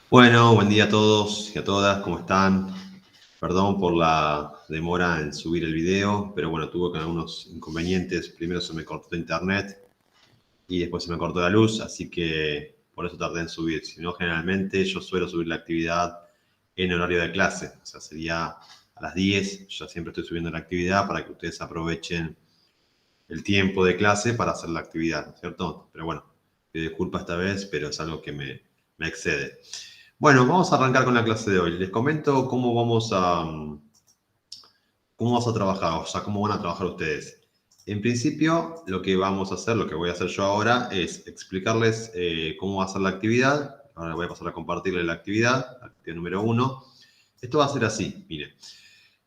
Bueno, buen día a todos y a todas, ¿cómo están? Perdón por la demora en subir el video, pero bueno, tuve algunos inconvenientes. Primero se me cortó internet y después se me cortó la luz, así que por eso tardé en subir. Si no, generalmente yo suelo subir la actividad en horario de clase, o sea, sería a las 10, yo siempre estoy subiendo la actividad para que ustedes aprovechen el tiempo de clase para hacer la actividad, ¿no es cierto? Pero bueno, pido disculpas esta vez, pero es algo que me excede. Bueno, vamos a arrancar con la clase de hoy. Les comento cómo vamos a trabajar, o sea, cómo van a trabajar ustedes. En principio, lo que vamos a hacer, lo que voy a hacer yo ahora, es explicarles cómo va a ser la actividad. Ahora voy a pasar a compartirles la actividad número 1. Esto va a ser así, miren.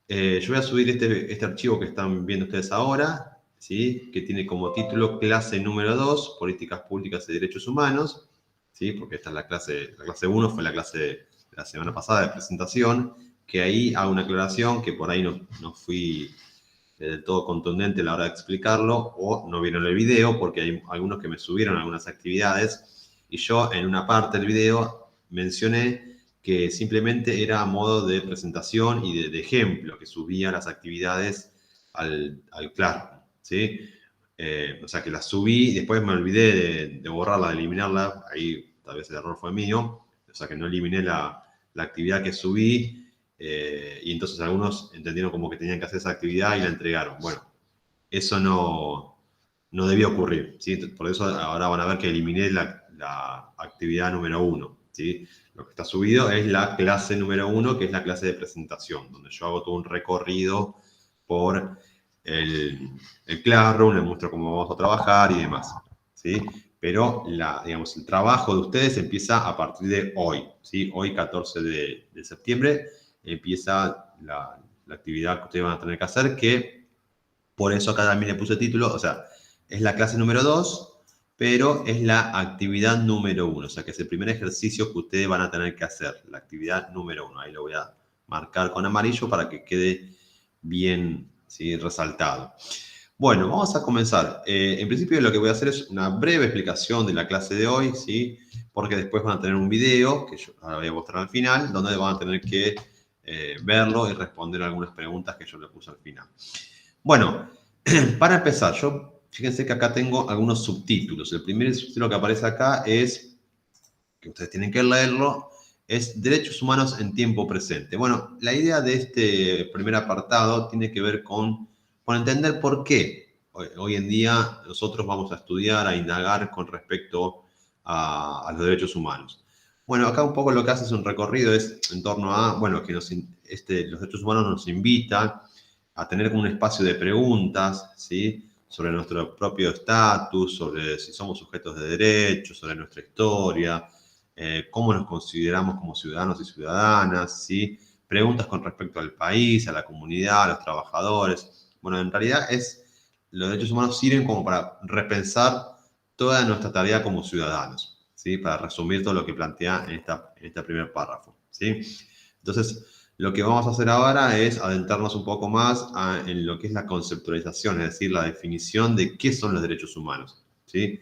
Yo voy a subir este archivo que están viendo ustedes ahora, ¿sí? Que tiene como título clase número 2, Políticas Públicas y Derechos Humanos, ¿sí? Porque esta es la clase 1 fue la clase de la semana pasada de presentación, que ahí hago una aclaración que por ahí no fui del todo contundente a la hora de explicarlo, o no vieron el video, porque hay algunos que me subieron algunas actividades, y yo en una parte del video mencioné que simplemente era a modo de presentación y de ejemplo, que subía las actividades al Classroom, ¿sí? O sea, que las subí y después me olvidé de borrarla, de eliminarla, ahí tal vez el error fue mío, o sea, que no eliminé la actividad que subí, y entonces algunos entendieron como que tenían que hacer esa actividad y la entregaron. Bueno, eso no debió ocurrir, ¿sí? Por eso ahora van a ver que eliminé la actividad número 1, ¿sí? Lo que está subido es la clase número 1, que es la clase de presentación, donde yo hago todo un recorrido por el Classroom, les muestro cómo vamos a trabajar y demás, ¿sí? Pero digamos, el trabajo de ustedes empieza a partir de hoy, ¿sí? Hoy, 14 de septiembre, empieza la actividad que ustedes van a tener que hacer, que por eso acá también le puse título, o sea, es la clase número 2, pero es la actividad número 1, o sea, que es el primer ejercicio que ustedes van a tener que hacer, la actividad número 1. Ahí lo voy a marcar con amarillo para que quede bien, ¿sí?, resaltado. Bueno, vamos a comenzar. En principio lo que voy a hacer es una breve explicación de la clase de hoy, ¿sí? Porque después van a tener un video, que yo ahora voy a mostrar al final, donde van a tener que verlo y responder algunas preguntas que yo le puse al final. Bueno, para empezar, fíjense que acá tengo algunos subtítulos. El primer subtítulo que aparece acá es, que ustedes tienen que leerlo, es Derechos Humanos en Tiempo Presente. Bueno, la idea de este primer apartado tiene que ver con entender por qué hoy en día nosotros vamos a estudiar, a indagar con respecto a los derechos humanos. Bueno, acá un poco lo que hace es un recorrido, es en torno a, bueno, que los derechos humanos nos invitan a tener un espacio de preguntas, ¿sí?, sobre nuestro propio estatus, sobre si somos sujetos de derechos, sobre nuestra historia, cómo nos consideramos como ciudadanos y ciudadanas, ¿sí? Preguntas con respecto al país, a la comunidad, a los trabajadores. Bueno, en realidad los derechos humanos sirven como para repensar toda nuestra tarea como ciudadanos, ¿sí? Para resumir todo lo que plantea en este primer párrafo, ¿sí? Entonces, lo que vamos a hacer ahora es adentrarnos un poco más en lo que es la conceptualización, es decir, la definición de qué son los derechos humanos, ¿sí?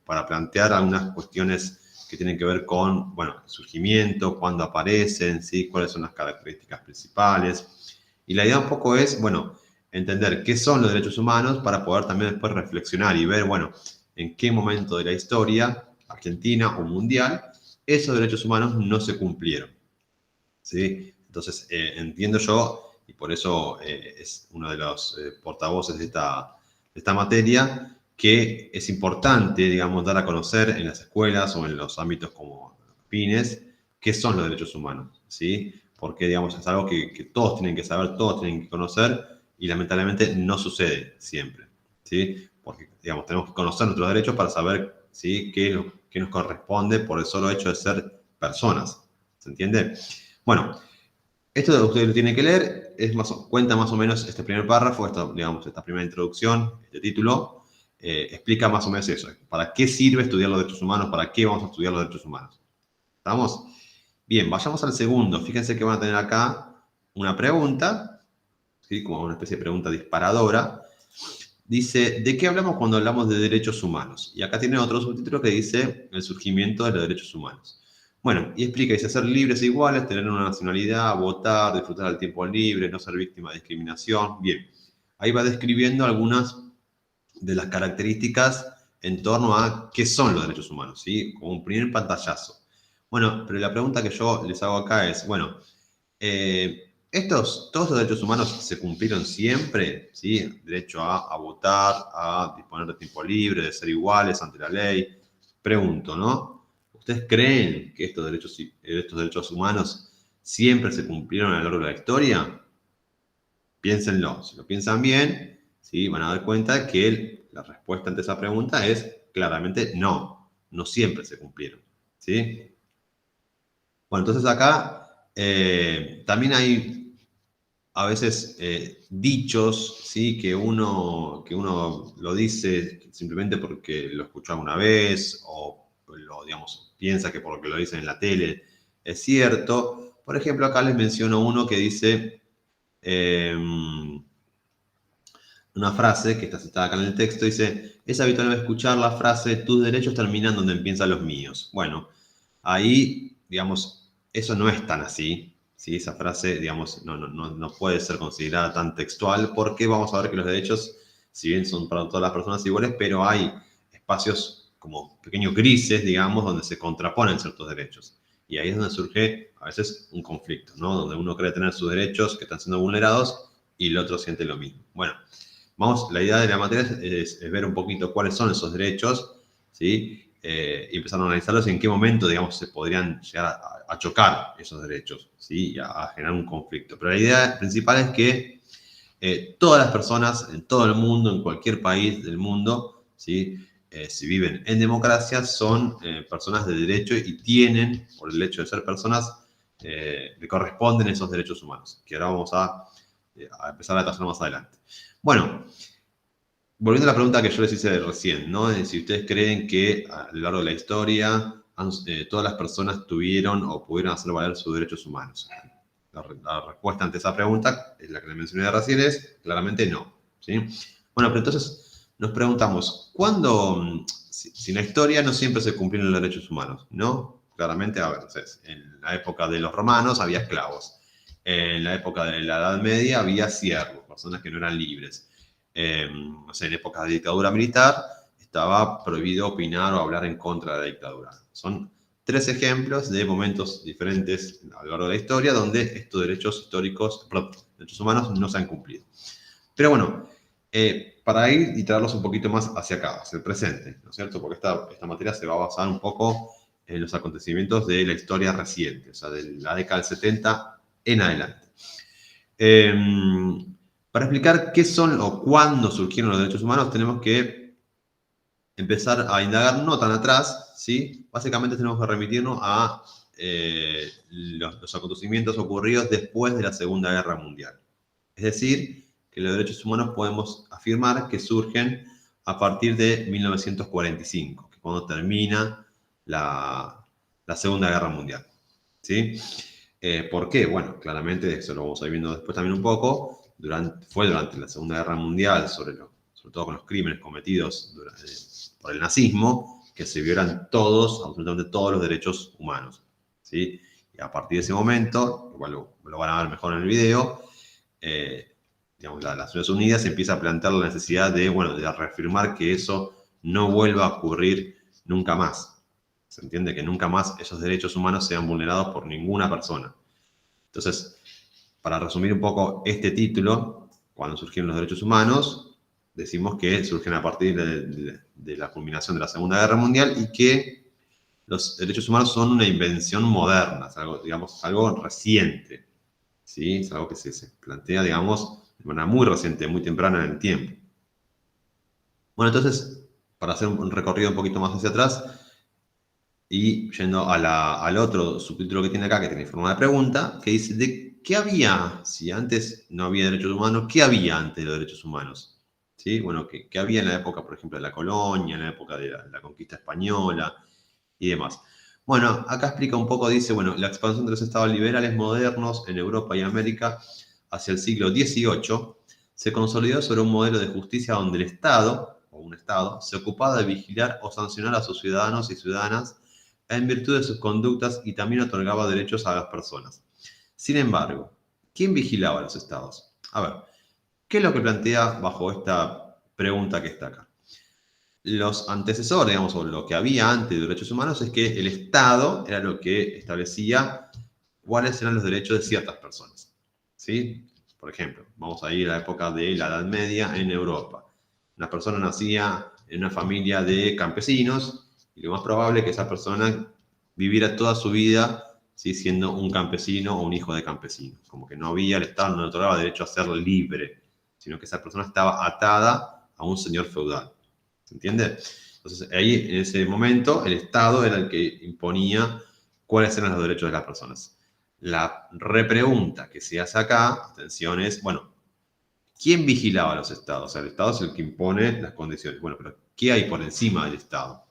Para plantear algunas cuestiones que tienen que ver con, bueno, el surgimiento, cuándo aparecen, ¿sí?, cuáles son las características principales. Y la idea un poco es, bueno, entender qué son los derechos humanos para poder también después reflexionar y ver, bueno, en qué momento de la historia, argentina o mundial, esos derechos humanos no se cumplieron, ¿sí? Entonces, entiendo yo, y por eso es uno de los portavoces de esta materia, que es importante, digamos, dar a conocer en las escuelas o en los ámbitos como fines qué son los derechos humanos, ¿sí? Porque, digamos, es algo que todos tienen que saber, todos tienen que conocer, y lamentablemente no sucede siempre, ¿sí? Porque, digamos, tenemos que conocer nuestros derechos para saber, ¿sí?, qué nos corresponde por el solo hecho de ser personas, ¿se entiende? Bueno, esto usted lo tiene que leer, cuenta más o menos este primer párrafo, esta primera introducción, este título, explica más o menos eso. ¿Para qué sirve estudiar los derechos humanos? ¿Para qué vamos a estudiar los derechos humanos? ¿Estamos? Bien, vayamos al segundo. Fíjense que van a tener acá una pregunta, ¿sí?, como una especie de pregunta disparadora. Dice, ¿de qué hablamos cuando hablamos de derechos humanos? Y acá tiene otro subtítulo que dice, el surgimiento de los derechos humanos. Bueno, y explica, dice, ser libres e iguales, tener una nacionalidad, votar, disfrutar del tiempo libre, no ser víctima de discriminación. Bien, ahí va describiendo algunas de las características en torno a qué son los derechos humanos, ¿sí? Como un primer pantallazo. Bueno, pero la pregunta que yo les hago acá es, bueno, todos los derechos humanos se cumplieron siempre, ¿sí? Derecho a votar, a disponer de tiempo libre, de ser iguales ante la ley. Pregunto, ¿no? ¿Ustedes creen que estos derechos humanos siempre se cumplieron a lo largo de la historia? Piénsenlo. Si lo piensan bien, ¿sí? Van a dar cuenta que la respuesta ante esa pregunta es claramente no. No siempre se cumplieron, ¿sí? Bueno, entonces acá también hay a veces dichos, ¿sí? Que uno lo dice simplemente porque lo escuchó alguna vez o lo, digamos, piensa que porque lo dicen en la tele es cierto. Por ejemplo, acá les menciono uno que dice una frase que está citada acá en el texto, dice, es habitual escuchar la frase, tus derechos terminan donde empiezan los míos. Bueno, ahí, digamos, eso no es tan así, ¿sí? Esa frase, digamos, no puede ser considerada tan textual porque vamos a ver que los derechos, si bien son para todas las personas iguales, pero hay espacios como pequeños grises, digamos, donde se contraponen ciertos derechos. Y ahí es donde surge a veces un conflicto, ¿no? Donde uno cree tener sus derechos que están siendo vulnerados y el otro siente lo mismo. Bueno, la idea de la materia es ver un poquito cuáles son esos derechos, ¿sí? Y empezar a analizarlos y en qué momento, digamos, se podrían llegar a chocar esos derechos, ¿sí? Y a generar un conflicto. Pero la idea principal es que todas las personas en todo el mundo, en cualquier país del mundo, ¿sí? Si viven en democracia, son personas de derecho y tienen, por el hecho de ser personas, le corresponden esos derechos humanos, que ahora vamos a empezar a detallar más adelante. Bueno, volviendo a la pregunta que yo les hice recién, ¿no? Si ustedes creen que a lo largo de la historia todas las personas tuvieron o pudieron hacer valer sus derechos humanos. La respuesta ante esa pregunta, es la que les mencioné recién, es claramente no, ¿sí? Bueno, pero entonces nos preguntamos, ¿cuándo, si en la historia no siempre se cumplieron los derechos humanos, ¿no? Claramente, a ver, entonces, en la época de los romanos había esclavos, en la época de la Edad Media había siervos, personas que no eran libres. No sé, en épocas de dictadura militar estaba prohibido opinar o hablar en contra de la dictadura. Son 3 ejemplos de momentos diferentes a lo largo de la historia donde estos derechos históricos, perdón, derechos humanos no se han cumplido. Pero bueno, para ir y traerlos un poquito más hacia acá, hacia el presente, ¿no es cierto? Porque esta materia se va a basar un poco en los acontecimientos de la historia reciente, o sea, de la década del 70 en adelante. Para explicar qué son o cuándo surgieron los derechos humanos, tenemos que empezar a indagar no tan atrás, ¿sí? Básicamente tenemos que remitirnos a los acontecimientos ocurridos después de la Segunda Guerra Mundial. Es decir, que los derechos humanos podemos afirmar que surgen a partir de 1945, que es cuando termina la Segunda Guerra Mundial, ¿sí? ¿Por qué? Bueno, claramente eso lo vamos a ir viendo después también un poco. Fue durante la Segunda Guerra Mundial, sobre todo con los crímenes cometidos por el nazismo, que se violan absolutamente todos los derechos humanos, ¿sí? Y a partir de ese momento, igual lo van a ver mejor en el video, digamos, las Naciones Unidas empieza a plantear la necesidad de reafirmar que eso no vuelva a ocurrir nunca más. Se entiende que nunca más esos derechos humanos sean vulnerados por ninguna persona. Entonces, para resumir un poco este título, cuando surgieron los derechos humanos, decimos que surgen a partir de la culminación de la Segunda Guerra Mundial y que los derechos humanos son una invención moderna, es algo, digamos, algo reciente, ¿sí? Es algo que se plantea, digamos, de manera muy reciente, muy temprana en el tiempo. Bueno, entonces, para hacer un recorrido un poquito más hacia atrás y yendo al otro subtítulo que tiene acá, que tiene forma de pregunta, que dice, ¿de qué había, si antes no había derechos humanos, qué había antes de los derechos humanos? ¿Sí? Bueno, ¿qué había en la época, por ejemplo, de la colonia, en la época de la conquista española y demás? Bueno, acá explica un poco, dice, bueno, la expansión de los estados liberales modernos en Europa y América hacia el siglo XVIII se consolidó sobre un modelo de justicia donde el Estado, o un Estado, se ocupaba de vigilar o sancionar a sus ciudadanos y ciudadanas en virtud de sus conductas y también otorgaba derechos a las personas. Sin embargo, ¿quién vigilaba a los estados? A ver, ¿qué es lo que plantea bajo esta pregunta que está acá? Los antecesores, digamos, o lo que había antes de derechos humanos, es que el Estado era lo que establecía cuáles eran los derechos de ciertas personas. ¿Sí? Por ejemplo, vamos a ir a la época de la Edad Media en Europa. Una persona nacía en una familia de campesinos y lo más probable es que esa persona viviera toda su vida, ¿sí?, siendo un campesino o un hijo de campesino. Como que no había, el Estado no le otorgaba derecho a ser libre, sino que esa persona estaba atada a un señor feudal. ¿Se entiende? Entonces, ahí, en ese momento, el Estado era el que imponía cuáles eran los derechos de las personas. La repregunta que se hace acá, atención, es, bueno, ¿quién vigilaba a los estados? O sea, el Estado es el que impone las condiciones. Bueno, pero ¿qué hay por encima del Estado?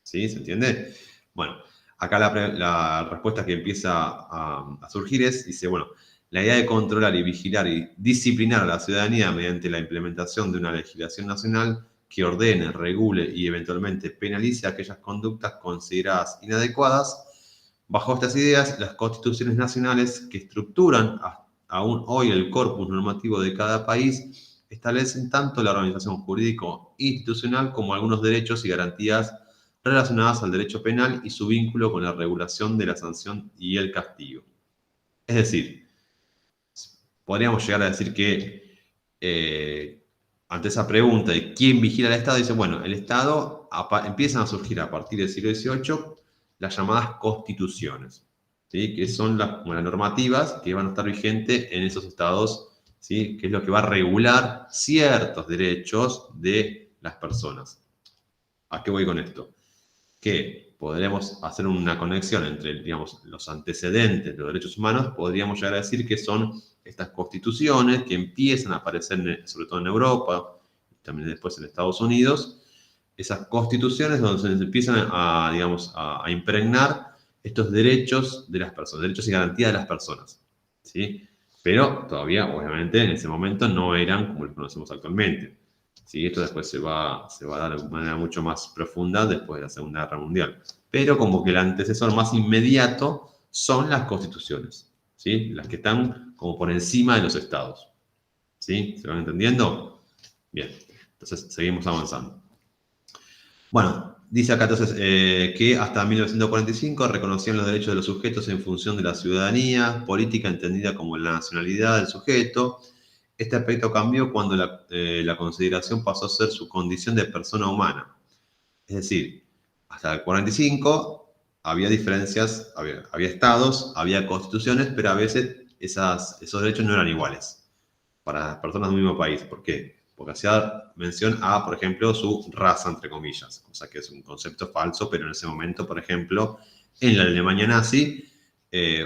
¿Sí? ¿Se entiende? Bueno, acá la respuesta que empieza a surgir es, dice, bueno, la idea de controlar y vigilar y disciplinar a la ciudadanía mediante la implementación de una legislación nacional que ordene, regule y eventualmente penalice aquellas conductas consideradas inadecuadas. Bajo estas ideas, las constituciones nacionales que estructuran aún hoy el corpus normativo de cada país establecen tanto la organización jurídico-institucional como algunos derechos y garantías relacionadas al derecho penal y su vínculo con la regulación de la sanción y el castigo. Es decir, podríamos llegar a decir que ante esa pregunta de quién vigila el Estado, dice, bueno, el Estado empiezan a surgir a partir del siglo XVIII las llamadas constituciones, ¿sí?, que son las normativas que van a estar vigentes en esos estados, ¿sí?, que es lo que va a regular ciertos derechos de las personas. ¿A qué voy con esto? Que podremos hacer una conexión entre, digamos, los antecedentes de los derechos humanos, podríamos llegar a decir que son estas constituciones que empiezan a aparecer, sobre todo en Europa, y también después en Estados Unidos, esas constituciones donde se empiezan a, digamos, a impregnar estos derechos de las personas, derechos y garantías de las personas, ¿sí? Pero todavía, obviamente, en ese momento no eran como los conocemos actualmente. ¿Sí? Esto después se va a dar de manera mucho más profunda después de la Segunda Guerra Mundial. Pero como que el antecesor más inmediato son las constituciones, ¿sí?, las que están como por encima de los estados. ¿Sí? ¿Se van entendiendo? Bien, entonces seguimos avanzando. Bueno, dice acá entonces que hasta 1945 reconocían los derechos de los sujetos en función de la ciudadanía política entendida como la nacionalidad del sujeto. Este aspecto cambió cuando la consideración pasó a ser su condición de persona humana. Es decir, hasta el 45 había diferencias, había estados, había constituciones, pero a veces esos derechos no eran iguales para las personas del mismo país. ¿Por qué? Porque hacía mención a, por ejemplo, su raza, entre comillas, cosa que es un concepto falso, pero en ese momento, por ejemplo, en la Alemania nazi,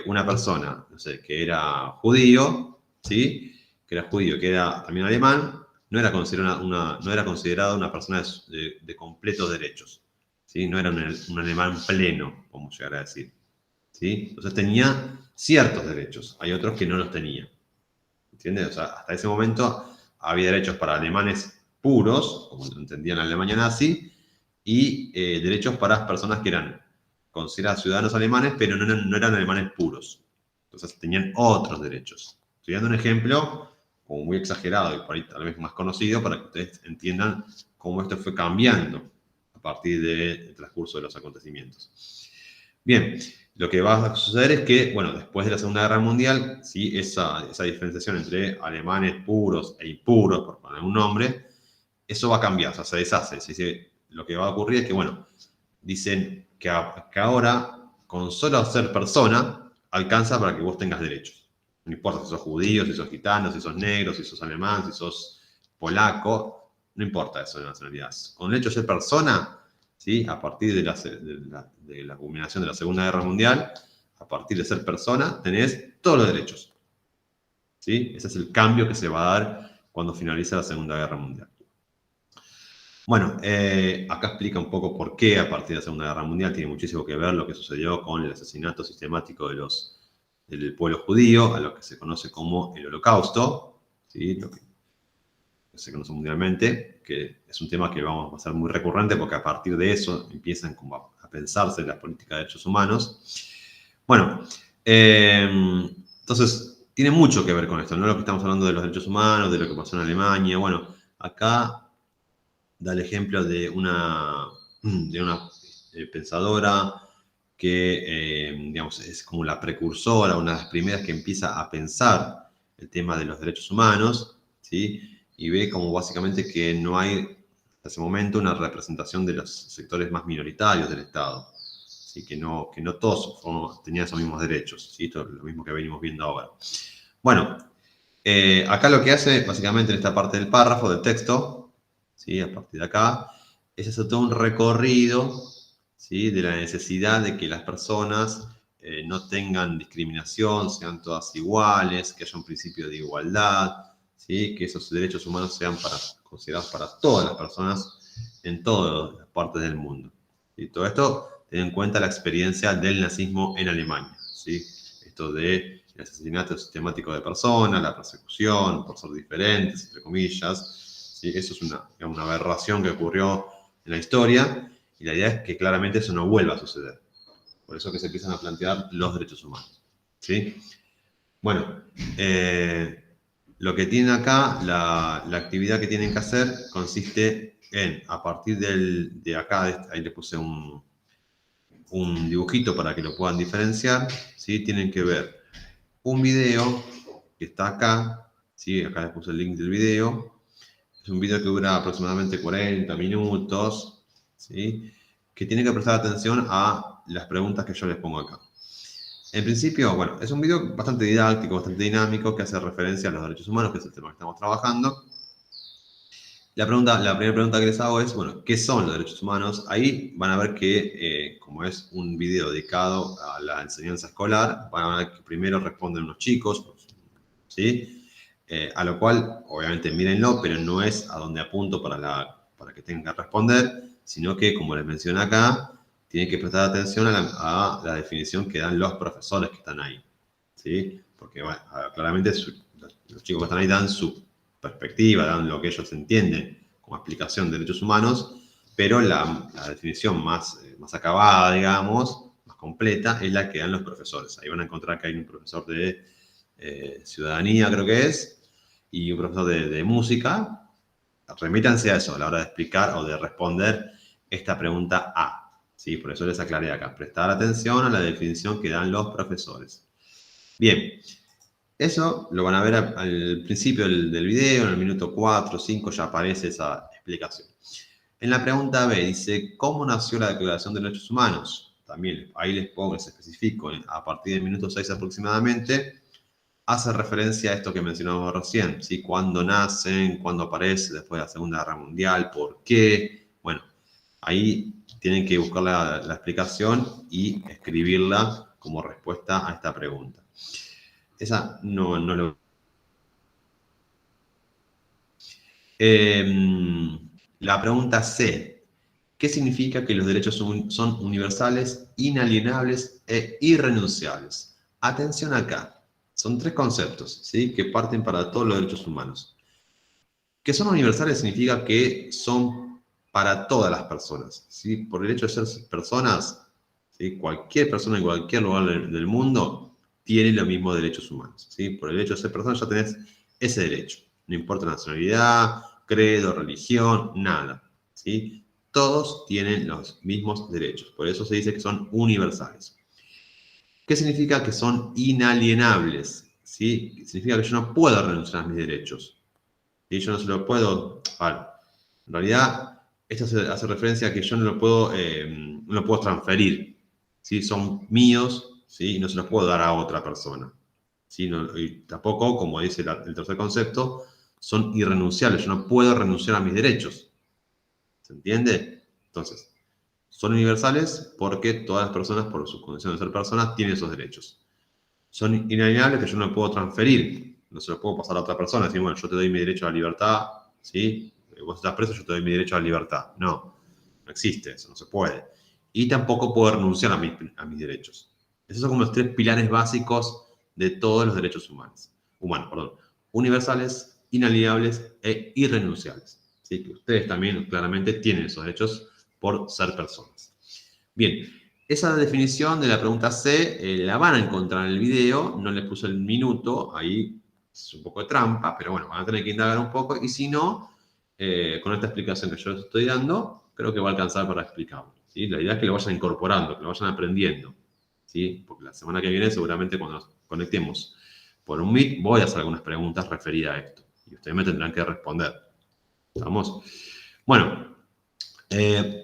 una persona, no sé, que era judío, ¿sí?, que era judío, que era también alemán, no era considerada una persona de completos derechos, ¿sí? No era un alemán pleno, como llegar a decir, ¿sí? Entonces tenía ciertos derechos, hay otros que no los tenía, ¿entiendes? O sea, hasta ese momento había derechos para alemanes puros, como lo entendían en la Alemania nazi, y derechos para personas que eran consideradas ciudadanos alemanes, pero no eran alemanes puros. Entonces tenían otros derechos. Estoy dando un ejemplo como muy exagerado y por ahí tal vez más conocido para que ustedes entiendan cómo esto fue cambiando a partir del transcurso de los acontecimientos. Bien, lo que va a suceder es que, bueno, después de la Segunda Guerra Mundial, ¿sí?, esa diferenciación entre alemanes puros e impuros, por poner un nombre, eso va a cambiar, o sea, se deshace. ¿Sí? Lo que va a ocurrir es que, bueno, dicen que ahora, con solo ser persona, alcanza para que vos tengas derechos. No importa si sos judío, si sos gitano, si sos negro, si sos alemán, si sos polaco, no importa eso de nacionalidades. Con el hecho de ser persona, ¿sí?, a partir de la culminación de la Segunda Guerra Mundial, a partir de ser persona, tenés todos los derechos. ¿Sí? Ese es el cambio que se va a dar cuando finaliza la Segunda Guerra Mundial. Bueno, acá explica un poco por qué a partir de la Segunda Guerra Mundial tiene muchísimo que ver lo que sucedió con el asesinato sistemático del pueblo judío, a lo que se conoce como el Holocausto, ¿sí?, lo que se conoce mundialmente, que es un tema que vamos a hacer muy recurrente porque a partir de eso empiezan como a pensarse las políticas de derechos humanos. Bueno, entonces tiene mucho que ver con esto, ¿no? Lo que estamos hablando de los derechos humanos, de lo que pasó en Alemania. Bueno, acá da el ejemplo de una pensadora que, digamos, es como la precursora, una de las primeras que empieza a pensar el tema de los derechos humanos, ¿sí? Y ve como básicamente que no hay, hasta ese momento, una representación de los sectores más minoritarios del Estado, ¿sí? Que no todos tenían esos mismos derechos, ¿sí? Esto es lo mismo que venimos viendo ahora. Bueno, acá lo que hace, básicamente, en esta parte del párrafo, del texto, ¿sí? A partir de acá, es hacer todo un recorrido, ¿sí? De la necesidad de que las personas no tengan discriminación, sean todas iguales, que haya un principio de igualdad, ¿sí? Que esos derechos humanos sean considerados para todas las personas en todas las partes del mundo. Y todo esto ten en cuenta la experiencia del nazismo en Alemania, ¿sí? Esto de el asesinato sistemático de personas, la persecución por ser diferentes, entre comillas, ¿sí? Eso es una aberración que ocurrió en la historia, y la idea es que claramente eso no vuelva a suceder. Por eso que se empiezan a plantear los derechos humanos, ¿sí? Bueno, lo que tienen acá, la actividad que tienen que hacer consiste en, a partir de acá, ahí le puse un dibujito para que lo puedan diferenciar, ¿sí? Tienen que ver un video que está acá, ¿sí? Acá les puse el link del video. Es un video que dura aproximadamente 40 minutos, ¿sí? Que tiene que prestar atención a las preguntas que yo les pongo acá. En principio, bueno, es un video bastante didáctico, bastante dinámico, que hace referencia a los derechos humanos, que es el tema que estamos trabajando. La primera pregunta que les hago es, bueno, ¿qué son los derechos humanos? Ahí van a ver que, como es un video dedicado a la enseñanza escolar, van a ver que primero responden unos chicos, ¿sí? A lo cual, obviamente, mírenlo, pero no es a donde apunto para que tengan que responder, sino que, como les mencioné acá, tienen que prestar atención a la definición que dan los profesores que están ahí, ¿sí? Porque, bueno, claramente los chicos que están ahí dan su perspectiva, dan lo que ellos entienden como explicación de derechos humanos, pero la definición más acabada, digamos, más completa, es la que dan los profesores. Ahí van a encontrar que hay un profesor de ciudadanía, creo que es, y un profesor de música. Remítanse a eso a la hora de explicar o de responder esta pregunta A. ¿Sí? Por eso les aclaré acá. Prestar atención a la definición que dan los profesores. Bien, eso lo van a ver al principio del video, en el minuto 4 o 5 ya aparece esa explicación. En la pregunta B dice, ¿cómo nació la Declaración de Derechos Humanos? También ahí les pongo, les especifico, a partir del minuto 6 aproximadamente, hace referencia a esto que mencionamos recién, ¿sí? Cuándo nacen, cuándo aparece después de la Segunda Guerra Mundial, por qué. Bueno, ahí tienen que buscar la explicación y escribirla como respuesta a esta pregunta. Esa no lo... La pregunta C. ¿Qué significa que los derechos son universales, inalienables e irrenunciables? Atención acá. Son tres conceptos, ¿sí? Que parten para todos los derechos humanos. Que son universales significa que son para todas las personas, ¿sí? Por el hecho de ser personas, ¿sí? Cualquier persona en cualquier lugar del mundo tiene los mismos derechos humanos, ¿sí? Por el hecho de ser persona ya tenés ese derecho. No importa nacionalidad, credo, religión, nada, ¿sí? Todos tienen los mismos derechos. Por eso se dice que son universales. ¿Qué significa que son inalienables? ¿Sí? Significa que yo no puedo renunciar a mis derechos. Y yo no se lo puedo... Bueno, en realidad, esto hace referencia a que yo no lo puedo transferir. ¿Sí? Son míos, ¿sí? Y no se los puedo dar a otra persona. ¿Sí? Y tampoco, como dice el tercer concepto, son irrenunciables. Yo no puedo renunciar a mis derechos. ¿Se entiende? Entonces, son universales porque todas las personas, por su condición de ser personas, tienen esos derechos. Son inalienables que yo no puedo transferir, no se los puedo pasar a otra persona, decir, bueno, yo te doy mi derecho a la libertad, ¿sí? Vos estás preso, yo te doy mi derecho a la libertad. No, no existe eso, no se puede. Y tampoco puedo renunciar a mis derechos. Esos son como los tres pilares básicos de todos los derechos humanos. Universales, inalienables e irrenunciables. ¿Sí? Que ustedes también claramente tienen esos derechos por ser personas. Bien, esa definición de la pregunta C la van a encontrar en el video, no les puse el minuto, ahí es un poco de trampa, pero bueno, van a tener que indagar un poco, y si no, con esta explicación que yo les estoy dando, creo que va a alcanzar para explicarlo, ¿sí? La idea es que lo vayan incorporando, que lo vayan aprendiendo, ¿sí? Porque la semana que viene, seguramente cuando nos conectemos por un Meet, voy a hacer algunas preguntas referidas a esto, y ustedes me tendrán que responder. ¿Estamos? Bueno,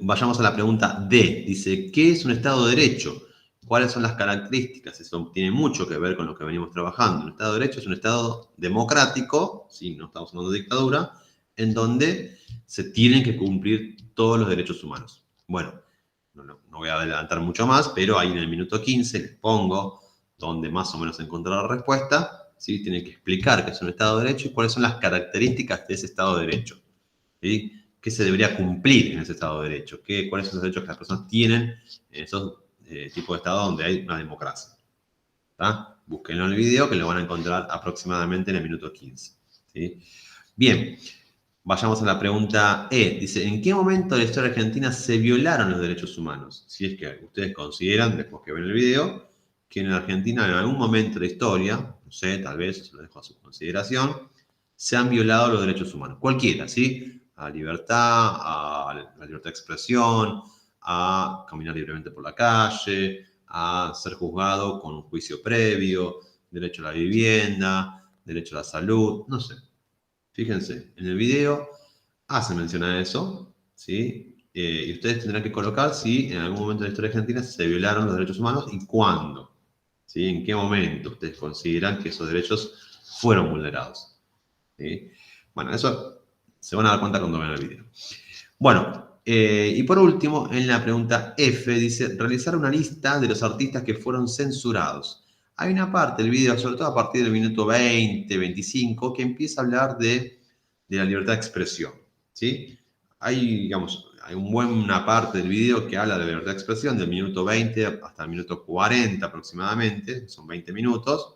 vayamos a la pregunta D. Dice, ¿qué es un Estado de Derecho? ¿Cuáles son las características? Eso tiene mucho que ver con lo que venimos trabajando. Un Estado de Derecho es un Estado democrático, ¿sí? No estamos hablando de dictadura, en donde se tienen que cumplir todos los derechos humanos. Bueno, no voy a adelantar mucho más, pero ahí en el minuto 15 les pongo donde más o menos encontrar la respuesta. ¿Sí? Tienen que explicar qué es un Estado de Derecho y cuáles son las características de ese Estado de Derecho. ¿Sí? ¿Qué se debería cumplir en ese Estado de Derecho? ¿Cuáles son los derechos que las personas tienen en esos tipos de Estados donde hay una democracia? ¿Tá? Búsquenlo en el video que lo van a encontrar aproximadamente en el minuto 15. ¿Sí? Bien, vayamos a la pregunta E. Dice, ¿en qué momento de la historia argentina se violaron los derechos humanos? Si es que ustedes consideran, después que ven el video, que en Argentina en algún momento de la historia, no sé, tal vez, lo dejo a su consideración, se han violado los derechos humanos. Cualquiera, ¿sí? A la libertad, a la libertad de expresión, a caminar libremente por la calle, a ser juzgado con un juicio previo, derecho a la vivienda, derecho a la salud, no sé. Fíjense, en el video hace mención a eso, ¿sí? Y ustedes tendrán que colocar si en algún momento de la historia argentina se violaron los derechos humanos y cuándo, ¿sí? En qué momento ustedes consideran que esos derechos fueron vulnerados, ¿sí? Bueno, eso se van a dar cuenta cuando vean el video. Bueno, y por último, en la pregunta F dice, realizar una lista de los artistas que fueron censurados. Hay una parte del video, sobre todo a partir del minuto 20, 25, que empieza a hablar de la libertad de expresión, ¿sí? Hay, digamos, hay una buena parte del video que habla de la libertad de expresión, del minuto 20 hasta el minuto 40 aproximadamente, son 20 minutos,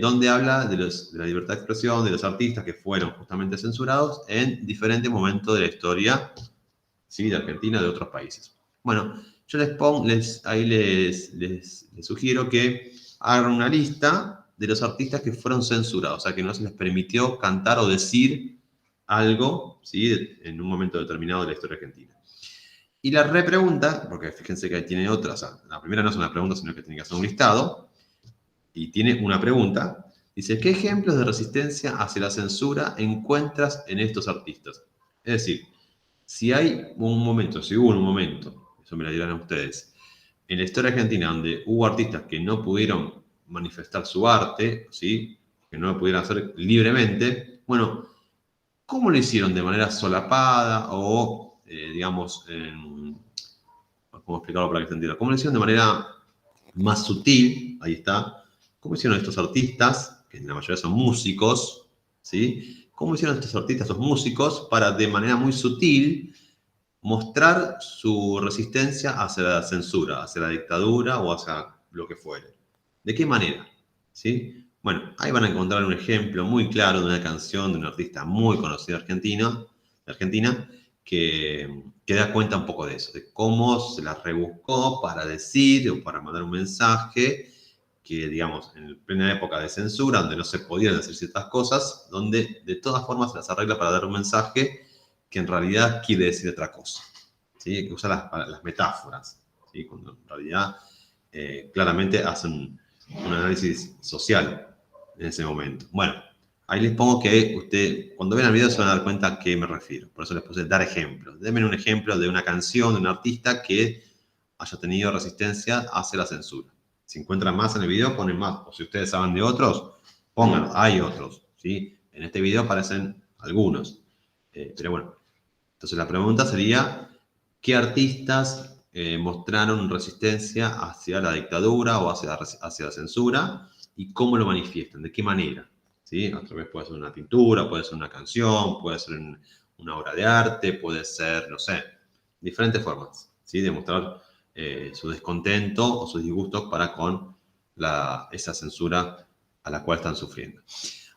donde habla de la libertad de expresión de los artistas que fueron justamente censurados en diferentes momentos de la historia, ¿sí? De Argentina y de otros países. Bueno, yo les sugiero que hagan una lista de los artistas que fueron censurados, o sea, que no se les permitió cantar o decir algo, ¿sí? En un momento determinado de la historia argentina. Y la repregunta, porque fíjense que tiene otra, o sea, la primera no es una pregunta, sino que tiene que hacer un listado, y tiene una pregunta. Dice, ¿qué ejemplos de resistencia hacia la censura encuentras en estos artistas? Es decir, si hubo un momento, eso me lo dirán a ustedes, en la historia argentina donde hubo artistas que no pudieron manifestar su arte, ¿sí? Que no lo pudieron hacer libremente, bueno, ¿cómo lo hicieron? ¿De manera solapada o, digamos, ¿cómo explicarlo para que se entienda? ¿Cómo lo hicieron de manera más sutil? Ahí está. ¿Cómo hicieron estos artistas, que en la mayoría son músicos, ¿sí? ¿Cómo hicieron estos artistas, estos músicos, para de manera muy sutil mostrar su resistencia hacia la censura, hacia la dictadura o hacia lo que fuere? ¿De qué manera? ¿Sí? Bueno, ahí van a encontrar un ejemplo muy claro de una canción de un artista muy conocido de Argentina, que da cuenta un poco de eso, de cómo se la rebuscó para decir o para mandar un mensaje que, digamos, en plena época de censura, donde no se podían decir ciertas cosas, donde de todas formas se las arregla para dar un mensaje que en realidad quiere decir otra cosa, ¿sí? Que usa las metáforas, ¿sí? Cuando en realidad claramente hacen un análisis social en ese momento. Bueno, ahí les pongo que cuando vean el video se van a dar cuenta a qué me refiero. Por eso les puse dar ejemplos. Denme un ejemplo de una canción, de un artista que haya tenido resistencia hacia la censura. Si encuentran más en el video, ponen más. O si ustedes saben de otros, pónganlo. Hay otros, ¿sí? En este video aparecen algunos. Pero bueno, entonces la pregunta sería, ¿qué artistas mostraron resistencia hacia la dictadura o hacia la censura? ¿Y cómo lo manifiestan? ¿De qué manera? ¿Sí? Otra vez puede ser una pintura, puede ser una canción, puede ser una obra de arte, puede ser, no sé, diferentes formas, ¿sí? De mostrar su descontento o sus disgustos para con esa censura a la cual están sufriendo.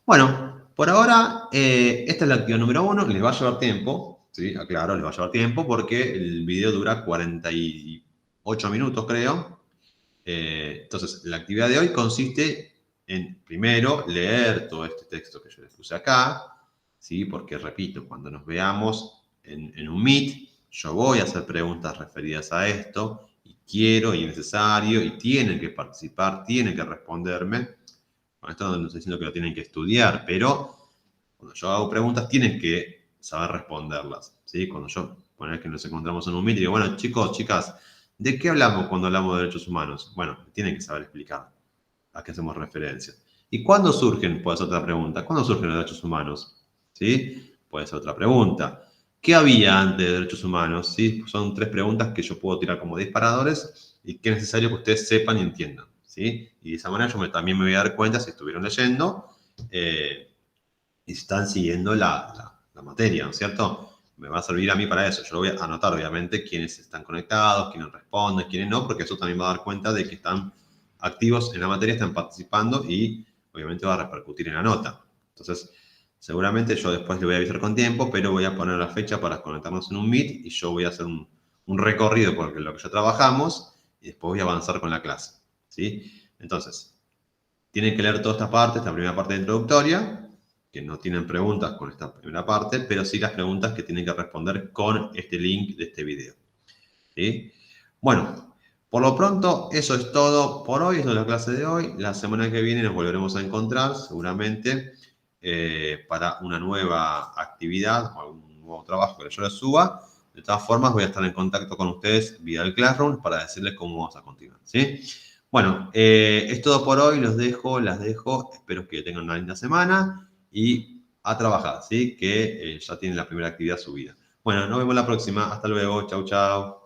Bueno, por ahora, esta es la actividad número 1, les va a llevar tiempo, ¿sí? Aclaro, les va a llevar tiempo porque el video dura 48 minutos, creo. Entonces, la actividad de hoy consiste en, primero, leer todo este texto que yo les puse acá, ¿sí? Porque, repito, cuando nos veamos en un Meet, yo voy a hacer preguntas referidas a esto, y quiero, y es necesario, y tienen que participar, tienen que responderme. Con esto no estoy diciendo que lo tienen que estudiar, pero cuando yo hago preguntas, tienen que saber responderlas, ¿sí? Cuando yo, poner que nos encontramos en un Meet y digo, bueno, chicos, chicas, ¿de qué hablamos cuando hablamos de derechos humanos? Bueno, tienen que saber explicar a qué hacemos referencia. ¿Y cuándo surgen? Puede ser otra pregunta. ¿Cuándo surgen los derechos humanos? ¿Sí? Puede ser otra pregunta. ¿Qué había antes de derechos humanos? ¿Sí? Son tres preguntas que yo puedo tirar como disparadores y que es necesario que ustedes sepan y entiendan, ¿sí? Y de esa manera yo también me voy a dar cuenta si estuvieron leyendo y si están siguiendo la materia, ¿no es cierto? Me va a servir a mí para eso. Yo lo voy a anotar, obviamente, quiénes están conectados, quiénes responden, quiénes no, porque eso también va a dar cuenta de que están activos en la materia, están participando y obviamente va a repercutir en la nota. Entonces, seguramente yo después le voy a avisar con tiempo, pero voy a poner la fecha para conectarnos en un Meet y yo voy a hacer un recorrido por lo que ya trabajamos y después voy a avanzar con la clase, ¿sí? Entonces, tienen que leer toda esta primera parte introductoria, que no tienen preguntas con esta primera parte, pero sí las preguntas que tienen que responder con este link de este video, ¿sí? Bueno, por lo pronto, eso es todo por hoy, eso es la clase de hoy. La semana que viene nos volveremos a encontrar, seguramente, para una nueva actividad o algún nuevo trabajo que yo les suba. De todas formas, voy a estar en contacto con ustedes vía el Classroom para decirles cómo vamos a continuar, ¿sí? Bueno, es todo por hoy, los dejo, las dejo. Espero que tengan una linda semana y a trabajar, ¿sí? Que ya tienen la primera actividad subida. Bueno, nos vemos la próxima. Hasta luego. Chau, chau.